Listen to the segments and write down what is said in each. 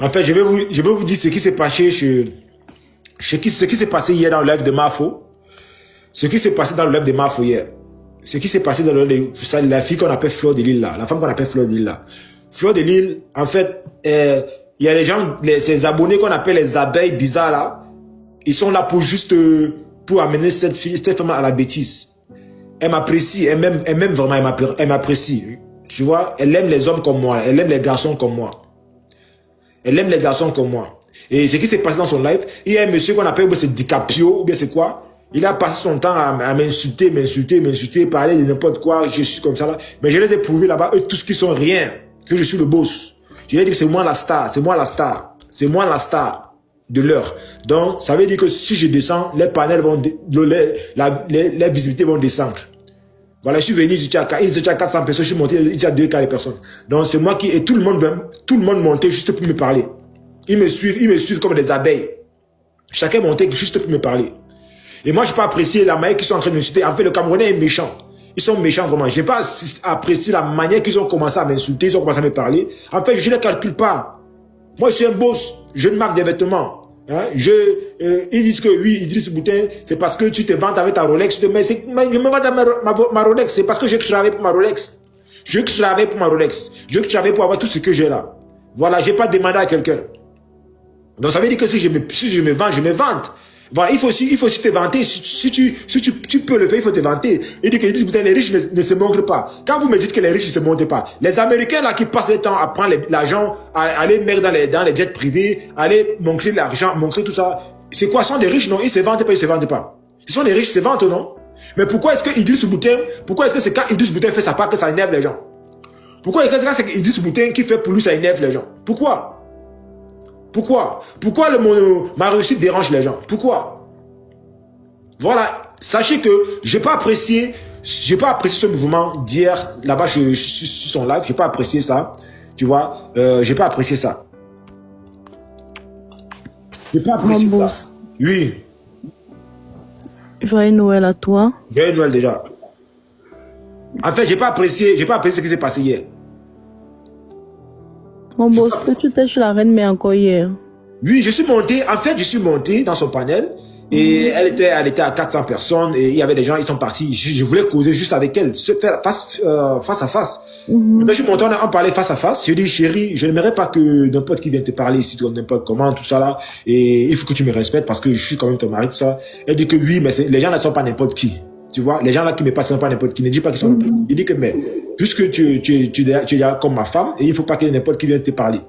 En fait, je vais vous dire ce qui s'est passé ce qui s'est passé hier dans le live de Mafo. Ce qui s'est passé dans le live de Mafo hier. Ce qui s'est passé dans le live de la fille qu'on appelle Fleur de Lille là. La femme qu'on appelle Fleur de Lille là. Fleur de Lille, en fait, il y a les gens, ces abonnés qu'on appelle les abeilles bizarres là. Ils sont là pour juste, pour amener cette femme à la bêtise. Elle m'apprécie, elle m'aime vraiment, elle m'apprécie. Tu vois, elle aime les hommes comme moi, elle aime les garçons comme moi. Elle aime les garçons comme moi. Et ce qui s'est passé dans son live, il y a un monsieur qu'on appelle, c'est DiCaprio, ou bien c'est quoi? Il a passé son temps à m'insulter, parler de n'importe quoi, je suis comme ça là. Mais je les ai prouvés là-bas, eux tous qui sont rien, que je suis le boss. Je leur ai dit que c'est moi la star, c'est moi la star, c'est moi la star de l'heure. Donc, ça veut dire que si je descends, les panels vont, les visibilités vont descendre. Voilà, je suis venu, il était à 400 personnes, je suis monté, il y a 2 cas de personnes. Donc, c'est moi qui, et tout le monde montait juste pour me parler. Ils me suivent comme des abeilles. Chacun montait juste pour me parler. Et moi, je n'ai pas apprécié la manière qu'ils sont en train de m'insulter. En fait, le Camerounais est méchant. Ils sont méchants vraiment. Je n'ai pas apprécié la manière qu'ils ont commencé à m'insulter, ils ont commencé à me parler. En fait, je ne les calcule pas. Moi, je suis un boss. Je ne marque des vêtements. Hein? Ils disent que oui, Idriss Boutin, c'est parce que tu te vantes avec ta Rolex. Mais je me vante avec ma Rolex. C'est parce que je travaille pour ma Rolex. Je travaille pour ma Rolex. Je travaille pour avoir tout ce que j'ai là. Voilà, je n'ai pas demandé à quelqu'un. Donc, ça veut dire que si je me vante, je me vante. Voilà, il faut aussi te vanter. Si tu peux le faire, il faut te vanter. Il dit que les riches ne se montrent pas. Quand vous me dites que les riches ne se montrent pas, les Américains là qui passent le temps à prendre l'argent, à aller mettre dans les jets privés, aller montrer l'argent, montrer tout ça, c'est quoi? Ce sont des riches, non? Ils ne se vantent pas, ils ne se vantent pas. Ce sont des riches, ils se vantent, non? Mais pourquoi est-ce que Idriss Boutin, pourquoi est-ce que c'est quand Idriss Boutin fait sa part que ça énerve les gens? Pourquoi est-ce que c'est Idriss Boutin qui fait pour lui ça énerve les gens? Pourquoi? Pourquoi ma réussite dérange les gens? Pourquoi? Voilà, sachez que j'ai pas apprécié ce mouvement d'hier là-bas sur son live, j'ai pas apprécié ça, tu vois, j'ai pas apprécié ça. J'ai pas apprécié ça. Oui. Joyeux Noël à toi. Joyeux Noël déjà. En fait, j'ai pas apprécié ce qui s'est passé hier. Mon boss, tu étais chez la reine, mais encore hier. Oui, je suis monté dans son panel et elle était à 400 personnes et il y avait des gens, ils sont partis. Je voulais causer juste avec elle, face à face. Donc, je suis monté, on parlait face à face. Je dis, chérie, je n'aimerais pas que n'importe qui vienne te parler ici, n'importe comment, tout ça là. Et il faut que tu me respectes parce que je suis quand même ton mari, tout ça. Elle dit que oui, mais les gens ne sont pas n'importe qui. Tu vois, les gens là qui me passent pas n'importe qui, ne dis pas qu'ils sont n'importe qui. Il dit que, mais, puisque tu es là comme ma femme, et il ne faut pas que n'importe qui vienne te parler.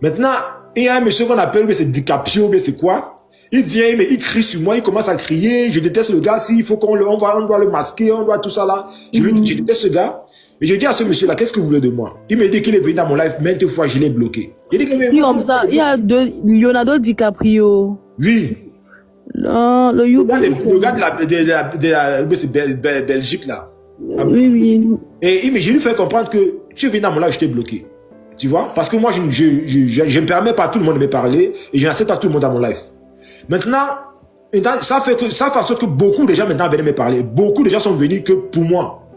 Maintenant, il y a un monsieur qu'on appelle, mais c'est DiCaprio, mais c'est quoi? Il vient, mais il crie sur moi, il commence à crier, je déteste le gars, s'il faut on doit le masquer, on doit tout ça là. Je déteste ce gars. Et je dis à ce monsieur là, qu'est-ce que vous voulez de moi? Il me dit qu'il est venu dans mon live, maintes fois, je l'ai bloqué. Il dit que, mais, comme ça, il y a Leonardo DiCaprio. Oui. Non, le gars de la Belgique là. Oui. Et je lui fais comprendre que tu es venu dans mon live, je t'ai bloqué. Tu vois? Parce que moi, je ne permets pas à tout le monde de me parler et je n'accepte pas tout le monde dans mon live. Maintenant, ça fait en sorte que beaucoup de gens maintenant venaient me parler. Beaucoup de gens sont venus que pour moi.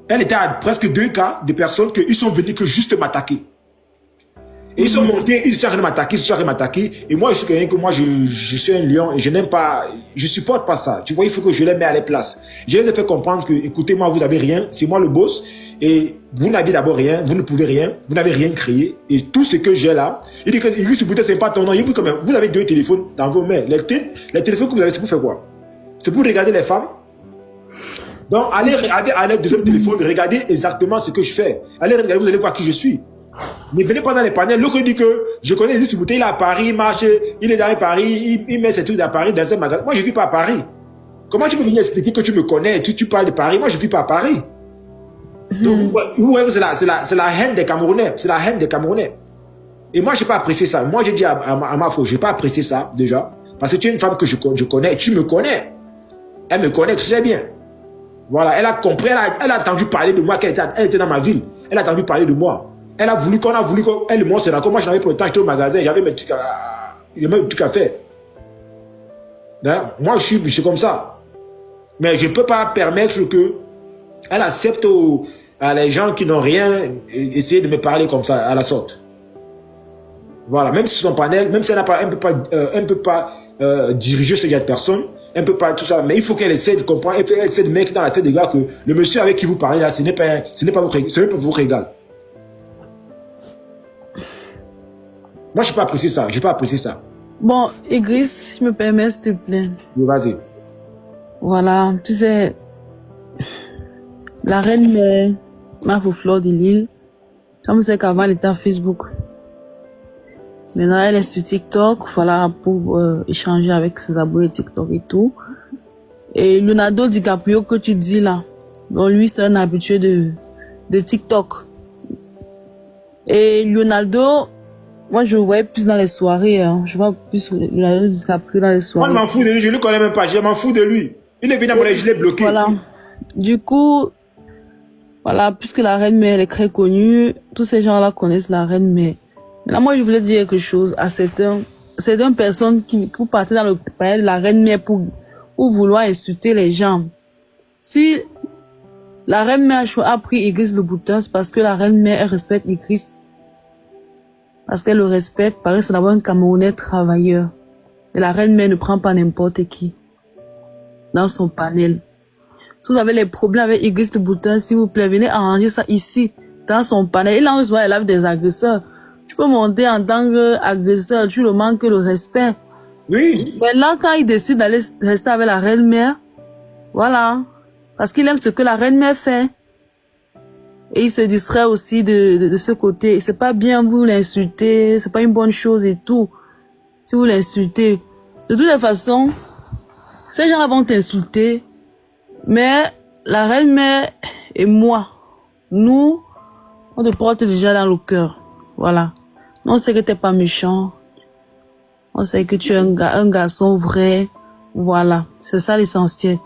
Elle était à presque 2 cas de personnes qu'ils sont venus que juste m'attaquer. Et ils sont montés, ils sont en train de m'attaquer, et moi je suis quelqu'un que moi je suis un lion et je n'aime pas, je supporte pas ça. Tu vois, il faut que je les mette à la place. Je les ai fait comprendre que, écoutez, moi vous avez rien, c'est moi le boss, et vous n'avez d'abord rien, vous ne pouvez rien, vous n'avez rien créé, et tout ce que j'ai là, il dit que Idriss Boutin c'est pas ton nom, il dit quand même, vous avez 2 téléphones dans vos mains, les téléphones que vous avez, c'est pour faire quoi? C'est pour regarder les femmes? Donc allez regarder à l'aide de ce téléphone, regardez exactement ce que je fais. Allez regarder, vous allez voir qui je suis. Ne venez pas dans les panels. L'autre dit que je connais Idriss Boutin, il est à Paris, il marche, il est dans Paris, il met ses trucs à Paris dans un magasin. Moi, je ne vis pas à Paris. Comment tu peux venir expliquer que tu me connais, tu parles de Paris? Moi, je ne vis pas à Paris. Donc, vous voyez, c'est la haine des Camerounais. C'est la haine des Camerounais. Et moi, je n'ai pas apprécié ça. Moi, j'ai dit à ma faux, je n'ai pas apprécié ça, déjà. Parce que tu es une femme que je connais, tu me connais. Elle me connaît très bien. Voilà, elle a compris, elle a entendu parler de moi, elle était dans ma ville. Elle a entendu parler de moi. Elle a voulu qu'elle et moi se rencontre. Moi, je n'avais pas le temps, j'étais au magasin, j'avais mes trucs à faire. Moi, je suis comme ça. Mais je ne peux pas permettre que elle accepte aux, à les gens qui n'ont rien, essayer de me parler comme ça, à la sorte. Voilà, même si son panel, même si elle ne peut pas diriger ce genre de personnes, elle ne peut pas tout ça, mais il faut qu'elle essaie de comprendre, elle essaie de mettre dans la tête des gars que le monsieur avec qui vous parlez là, ce n'est pas votre égal. Moi, je n'ai pas apprécié ça. Je n'ai pas apprécié ça. Bon, Igris, je me permets, s'il te plaît. Vas-y. Voilà, tu sais, la reine Mafo Fleur de Lille, comme c'est qu'avant, elle était à Facebook. Maintenant, elle est sur TikTok, voilà, pour échanger avec ses abonnés TikTok et tout. Et Leonardo DiCaprio que tu dis là, donc lui, c'est un habitué de TikTok. Et Leonardo, moi, je le voyais plus dans les soirées. Hein. Je vois plus Leonardo DiCaprio dans les soirées. Moi, je m'en fous de lui, je ne le connais même pas, je m'en fous de lui. Il est venu à mon je l'ai bloqué. Voilà. Du coup, voilà, puisque la reine mère est très connue, tous ces gens-là connaissent la reine mère. Maintenant, moi, je voulais dire quelque chose à certaines personnes qui partent dans le panel de la reine mère pour vouloir insulter les gens. Si la reine mère a pris Idriss Louboutin, c'est parce que la reine mère, elle respecte Idriss. Parce qu'elle le respecte, parce que c'est d'abord un Camerounais travailleur. Et la reine mère ne prend pas n'importe qui dans son panel. Si vous avez les problèmes avec Idriss Louboutin, s'il vous plaît, venez arranger ça ici, dans son panel. Il en reçoit les lives des agresseurs. Tu peux monter en tant qu'agresseur, tu le manques le respect. Oui. Mais là, quand il décide d'aller rester avec la reine-mère, voilà. Parce qu'il aime ce que la reine-mère fait. Et il se distrait aussi de ce côté. C'est pas bien, vous l'insultez, c'est pas une bonne chose et tout. Si vous l'insultez. De toutes les façons, ces gens-là vont t'insulter. Mais la reine-mère et moi, nous, on te porte déjà dans le cœur. Voilà. On sait que t'es pas méchant. On sait que tu es un garçon vrai. Voilà. C'est ça l'essentiel.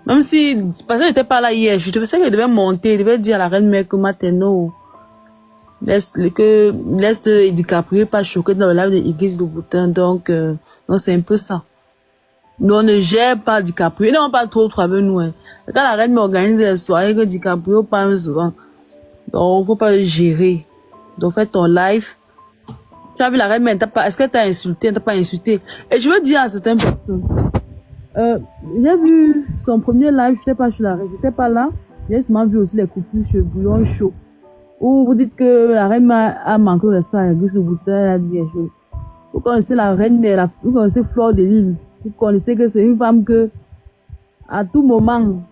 Même si, parce que j'étais pas là hier, je pensais qu'elle devait monter, elle devait dire à la reine mère que Mateno, laisse DiCaprio pas choquer dans le live de Idriss Louboutin. Donc c'est un peu ça. Nous, on ne gère pas DiCaprio. Non, pas trop avec nous. Hein. Quand la reine m'organise les soirées, que DiCaprio parle souvent. Donc, faut pas le gérer. Donc, fais ton live. Tu as vu la reine, mais est-ce qu'elle t'a insulté? Elle t'a pas insulté. Et je veux dire à certaines personnes, j'ai vu son premier live, je sais pas, je n'étais pas là. J'ai souvent vu aussi les coupures chez Bouillon Chaud. Où vous dites que la reine a manqué de respect à Idriss Louboutin, elle a dit des choses. Vous connaissez la reine, vous connaissez Fleur de Lille. Vous connaissez que c'est une femme que, à tout moment,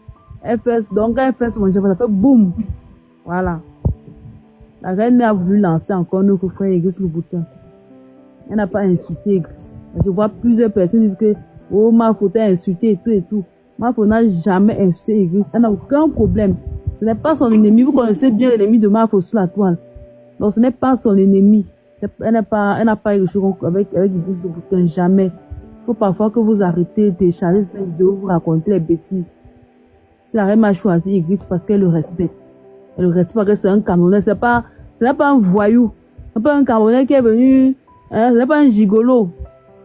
elle fait, donc quand elle fait son chef, ça fait boum. Voilà. La reine a voulu lancer encore notre frère Idriss Louboutin. Elle n'a pas insulté Idriss. Je vois plusieurs personnes disent que oh, Mafo t'a insulté et tout et tout. Mafo n'a jamais insulté Idriss. Elle n'a aucun problème. Ce n'est pas son ennemi. Vous connaissez bien l'ennemi de Mafo sur la toile. Donc ce n'est pas son ennemi. Elle n'a pas eu chose avec Idriss Louboutin. Jamais. Il faut parfois que vous arrêtez de télécharger cette vidéo, vous racontez les bêtises. Si la reine a choisi Idriss parce qu'elle le respecte. Elle le respecte parce que c'est un Camerounais. Ce n'est pas un voyou. Ce n'est pas un Camerounais qui est venu. Ce n'est pas un gigolo.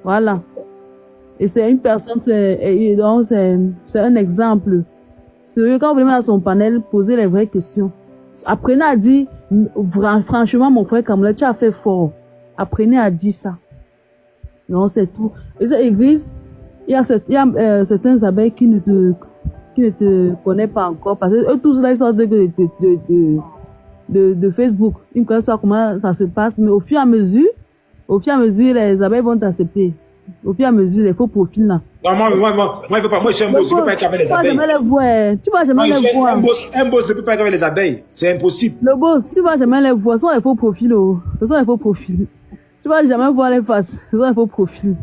Voilà. Et c'est une personne, c'est un exemple. Quand vous venez dans son panel, posez les vraies questions. Apprenez à dire, franchement, mon frère Camerounais, tu as fait fort. Apprenez à dire ça. Non, c'est tout. Et c'est Idriss, il y a certains abeilles qui ne te connaissent pas encore. Parce que eux tous là, ils sortent de Facebook. Ils ne connaissent pas comment ça se passe. Mais au fur et à mesure, les abeilles vont t'accepter. Au fur et à mesure, les faux profils là. Non, moi, il faut pas. Moi, je suis un boss, je ne peux pas être avec les abeilles. Tu vas jamais les voir. Un boss ne peut pas être avec les abeilles. C'est impossible. Le boss, tu vas jamais les voir. Ce sont les faux profils. Ce sont les faux profils. Tu vas jamais voir les faces. Ce sont les faux profils.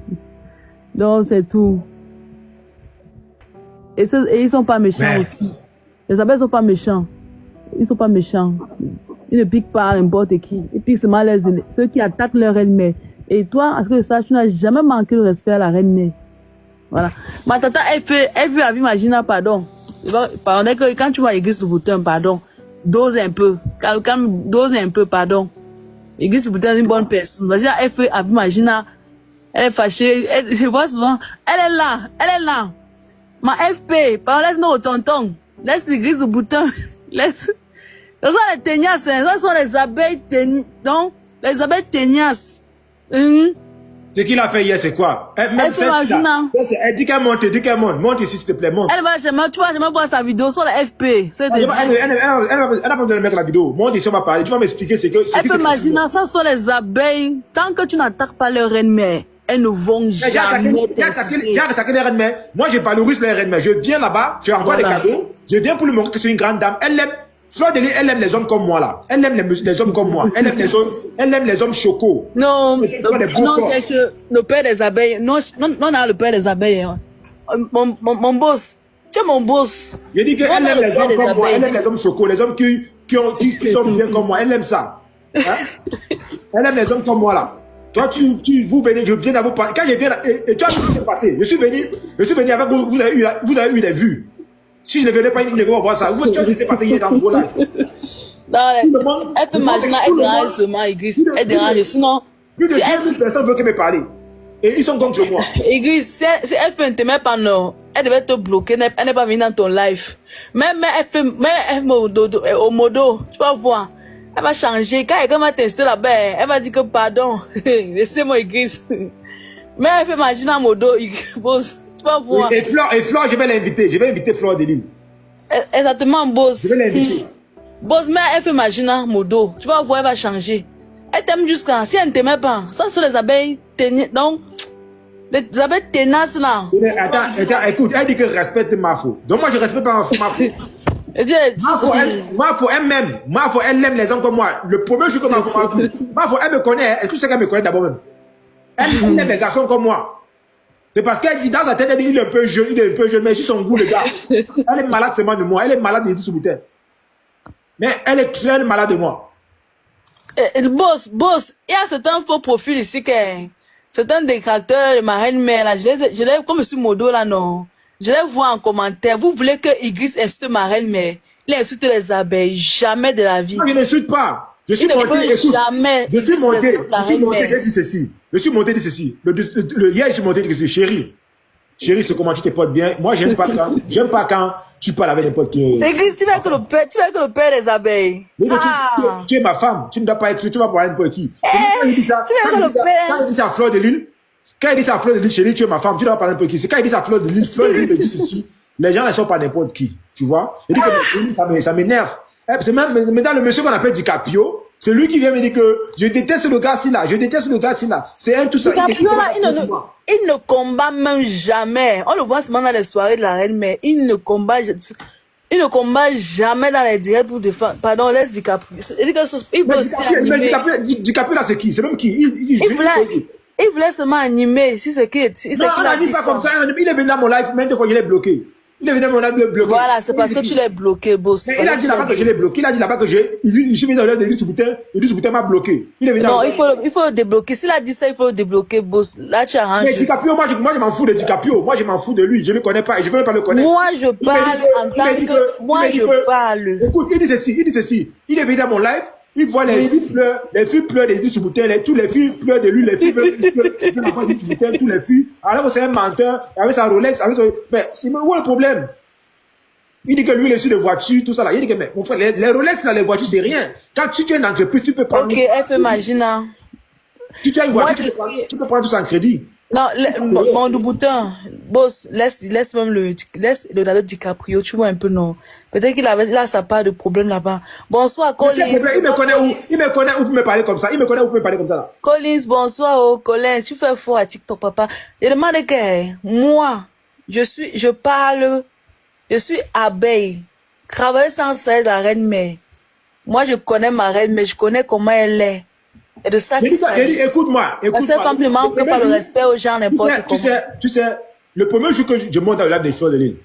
Donc, c'est tout. Et ils sont pas méchants aussi. Les abeilles sont pas méchants. Ils sont pas méchants. Ils ne piquent pas n'importe qui. Ils piquent seulement ceux qui attaquent leur reine-mère. Et toi, à ce que ça, tu n'as jamais manqué de respect à la reine-mère. Voilà. Ma tata, elle veut imaginer, pardon. Pardon, quand tu vois Idriss Louboutin, pardon, dose un peu. Dose un peu, pardon. Idriss Louboutin est une bonne personne. Vas-y, elle veut imaginer. Elle est fâchée. Je vois souvent. Elle est là. Ma FP, pardon, laisse-nous au tonton. Laisse Idriss Louboutin. Ce sont les teignasses, ce sont les abeilles teignées. Donc, Les abeilles tenaces. Ce qu'il a fait hier, c'est quoi? Même cette là, elle dit qu'elle monte, monte ici, s'il te plaît, monte. Elle va, tu vois, j'aimerais voir sa vidéo sur le FP. Elle n'a pas besoin de mettre la vidéo. Monte ici, on va parler. Tu vas m'expliquer ce que c'est. Elle peut imaginer, ça sont les abeilles. Tant que tu n'attaques pas leur reine-mère, elles ne vont jamais t'insulter. J'ai attaqué les reines-mères. Moi, je valorise les reines-mères. Je viens là-bas, je envoie des cadeaux. Je viens pour lui montrer que c'est une grande dame. Elle aime. Fleur de Lys, elle aime les hommes comme moi là. Elle aime les hommes comme moi. Elle aime les hommes chocos. Non, c'est le père des abeilles. Non, on a le père des abeilles. Hein. Mon boss. Tu es mon boss. Je dis qu'elle aime les hommes comme moi. Elle aime les hommes chocos. Les hommes qui sont bien comme moi. Elle aime ça. Hein? Elle aime les hommes comme moi là. Toi, vous venez, je viens à vous parler. Quand je viens, et tu as vu ce qui s'est passé. Je suis venu avec vous. Vous avez eu des vues. Si je ne venais pas, il ne va pas voir ça. Vous voyez ce qui s'est passé hier dans vos lives. Non, elle peut imaginer, elle dérange seulement Igris. Elle dérange. Sinon, plus de 10 000 personnes veulent me parler. Et ils sont contre moi. Igris, si elle fait un thème pas non, elle devait te bloquer. Elle n'est pas venue dans ton live. Même elle fait au modo, tu vas voir. Elle va changer. Quand elle va tester là-bas, elle va dire que pardon. Laissez-moi Igris. Mais elle fait imaginer en modo, Igris. Tu vas voir. Et Flore, je vais l'inviter. Je vais inviter Flore de Lys. Exactement, boss. Je vais l'inviter. Boss, mais elle fait imaginer modo. Tu vas voir, elle va changer. Elle t'aime jusqu'à. Si elle ne t'aimait pas, ça sont les abeilles tenaces. Donc, les abeilles tenaces là. Attends, écoute, elle dit que respecte Mafo. Donc moi, je respecte pas Mafo. Mafo, elle aime les hommes comme moi. Le premier jour que Mafo, elle me connaît. Est-ce que tu sais qu'elle me connaît d'abord même? Elle aime les garçons comme moi. C'est parce qu'elle dit dans sa tête, elle dit il est un peu jeune, mais sur son goût, le gars. Elle est malade seulement de moi. Elle est malade de Soubitin. Mais elle est très malade de moi. Boss, il y a certains faux profils ici certains détracteurs de ma reine-mère là, je les comme sur modo là, non. Je les vois en commentaire. Vous voulez que Igris insulte ma reine-mère? Il insulte les abeilles. Jamais de la vie. Non, je n'insulte pas. Je suis monté, écoute. Je suis monté, j'ai dit ceci. Je suis monté de ceci. Hier, je suis monté de ceci. Chérie, c'est comment tu te portes bien. Moi, j'aime pas quand tu parles avec n'importe qui. Igris, tu veux que le père des abeilles. Tu es ma femme. Tu ne dois pas être, tu vas parler avec n'importe qui. Quand il dit ça, quand il dit ça à Fleur de Lys, chérie, tu es ma femme, tu ne dois pas parler avec n'importe qui. C'est quand il dit ça à Fleur de Lys me dit ceci. Les gens ne sont pas n'importe qui. Tu vois? Il dit que ça m'énerve. C'est même dans le monsieur qu'on appelle DiCaprio, c'est lui qui vient me dire que je déteste le gars-ci là, c'est un tout ça. DiCaprio là, il ne combat même jamais. On le voit seulement dans les soirées de la reine, mais il ne combat jamais dans les directs pour défendre. Pardon, laisse DiCaprio. DiCaprio là, c'est qui? C'est même qui? Il voulait seulement animer. Si c'est qui? Non, on n'a dit pas comme ça. Il est venu dans mon live, même des fois, je l'ai bloqué. Il est venu dans mon live bloqué. Voilà, c'est parce que tu l'as bloqué, boss. Mais il a dit là-bas que je l'ai bloqué. Il a dit là-bas que je suis venu dans le live de Idriss Soubitin. Idriss Soubitin m'a bloqué. Non, il faut le débloquer. S'il a dit ça, il faut le débloquer, boss. Là, tu arranges. Mais DiCaprio, moi, je m'en fous de DiCaprio. Moi, je m'en fous de lui. Je ne le connais pas et je ne veux pas le connaître. Moi, je parle en tant que. Moi, je parle. Écoute, il dit ceci. Il est venu dans mon live. Il voit les filles pleurent d'Idriss Soubitin, tous les filles pleurent de lui, les filles pleurent d'Idriss Soubitin, tous les filles. Alors que c'est un menteur, avec sa Rolex, mais c'est où le problème? Il dit que lui, il est sur des voitures, tout ça là. Il dit que, mais mon frère, les Rolex là, les voitures, c'est rien. Quand tu es une entreprise, tu peux prendre. Ok, elle fait imaginer. Si tu as une voiture, tu peux prendre tout ça en crédit. Non, mon bouton, boss, laisse même le DiCaprio, tu vois un peu, non. Peut-être qu'il a sa part de problème là-bas. Bonsoir, Collins. Il me connaît où peut me parler comme ça. Là. Collins, bonsoir, Collins. Tu fais fort à TikTok, papa. Je demande que, moi, je suis abeille. Travailler sans cesse la reine-mère. Moi, je connais ma reine-mère, je connais comment elle est. Et de ça qu'il s'agit. Écoute-moi. C'est simplement que par le respect aux gens, n'importe comment. Tu sais, le premier jour que je monte dans le live des Fleur de Lys.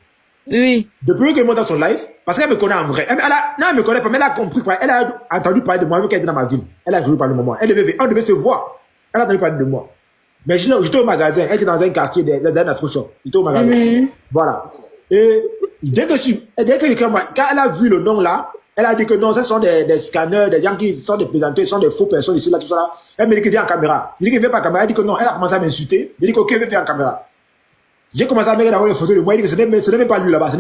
Oui. Le premier que je monte dans son live, parce qu'elle me connaît en vrai. Elle me connaît pas, mais elle a compris quoi. Elle a entendu parler de moi, même qu'elle était dans ma ville. Elle a joué parler de moi. On devait se voir. Elle a entendu parler de moi. Mais j'étais au magasin. Elle était dans un quartier d'un afro-shop. J'étais au magasin. Voilà. Et dès que quand elle a vu le nom là, elle a dit que non, ce sont des scanners, des gens qui sont des plaisantés, ce sont des faux personnes ici, là, tout ça là. Elle me dit que viens en caméra. Je dis que viens pas en caméra. Elle dit que non, elle a commencé à m'insulter. Je dis que ok, viens en caméra. J'ai commencé à regarder les photos de moi. Il dit que ce n'est même pas lui là-bas.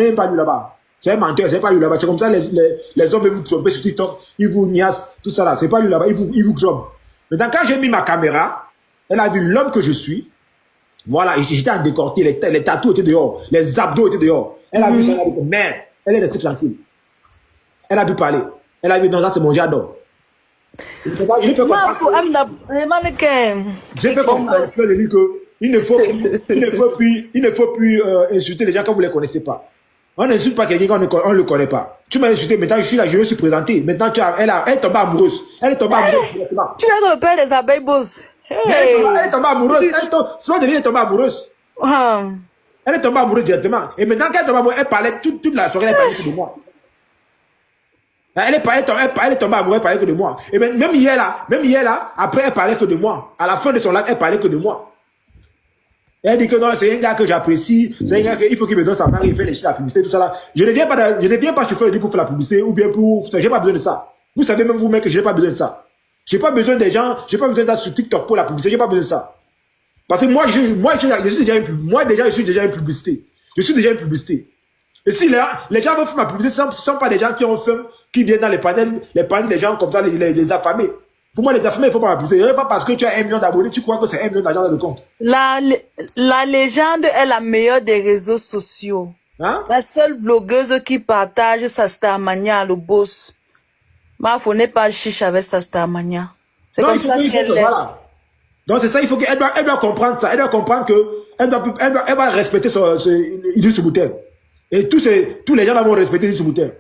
C'est un menteur, c'est pas lui là-bas. C'est comme ça, les hommes veulent vous tromper sur TikTok. Ils vous niassent, tout ça là. C'est pas lui là-bas. Ils vous trompent. Maintenant, quand j'ai mis ma caméra, elle a vu l'homme que je suis. Voilà, j'étais en décorté, les tatous étaient dehors, les abdos étaient dehors. Elle a vu ça, elle a dit, merde, elle est restée tranquille. Elle a pu parler. Elle a vu, non, là, c'est mon jardin. Je lui fais comprendre qu'il ne faut plus insulter les gens quand vous ne les connaissez pas. On n'insulte pas quelqu'un quand on ne le connaît pas. Tu m'as insulté, maintenant je suis là, je me suis présenté. Maintenant, elle est tombée amoureuse. Elle est tombée amoureuse directement. Tu es le père des abeilles boss. Elle est tombée amoureuse. Fleur de Lys est tombée amoureuse. Elle est tombée amoureuse directement. Et maintenant qu'elle est tombée amoureuse, elle parlait toute la soirée, elle parlait que de moi. Elle est tombée amoureuse, elle parlait que de moi. Et même hier là, après elle parlait que de moi. À la fin de son live, elle parlait que de moi. Elle dit que non, c'est un gars que j'apprécie, c'est un gars qu'il faut qu'il me donne sa main, il fait la publicité, tout ça là. Je ne viens pas chez Fleur de Lys pour faire la publicité ou bien pour. J'ai pas besoin de ça. Vous savez même vous-même que je n'ai pas besoin de ça. J'ai pas besoin des gens, j'ai pas besoin d'être sur TikTok pour la publicité, j'ai pas besoin de ça. Parce que moi, je suis déjà je suis déjà une publicité. Je suis déjà une publicité. Et si là, les gens veulent faire ma publicité, ce ne sont pas des gens qui ont faim, qui viennent dans les panels des gens comme ça, les affamés. Pour moi, les affamés, il ne faut pas ma publicité. Pas parce que tu as 1 million d'abonnés, tu crois que c'est 1 million d'argent dans le compte. La légende est la meilleure des réseaux sociaux. Hein? La seule blogueuse qui partage sa Starmania, le boss. Mafo n'est pas chiche avec sa Starmania. C'est comme ça qu'elle est. Voilà. Donc c'est ça, il faut qu'elle doit comprendre ça. Elle doit comprendre que elle va respecter Idriss Soubouter. Et tous les gens vont respecter Idriss Soubouter.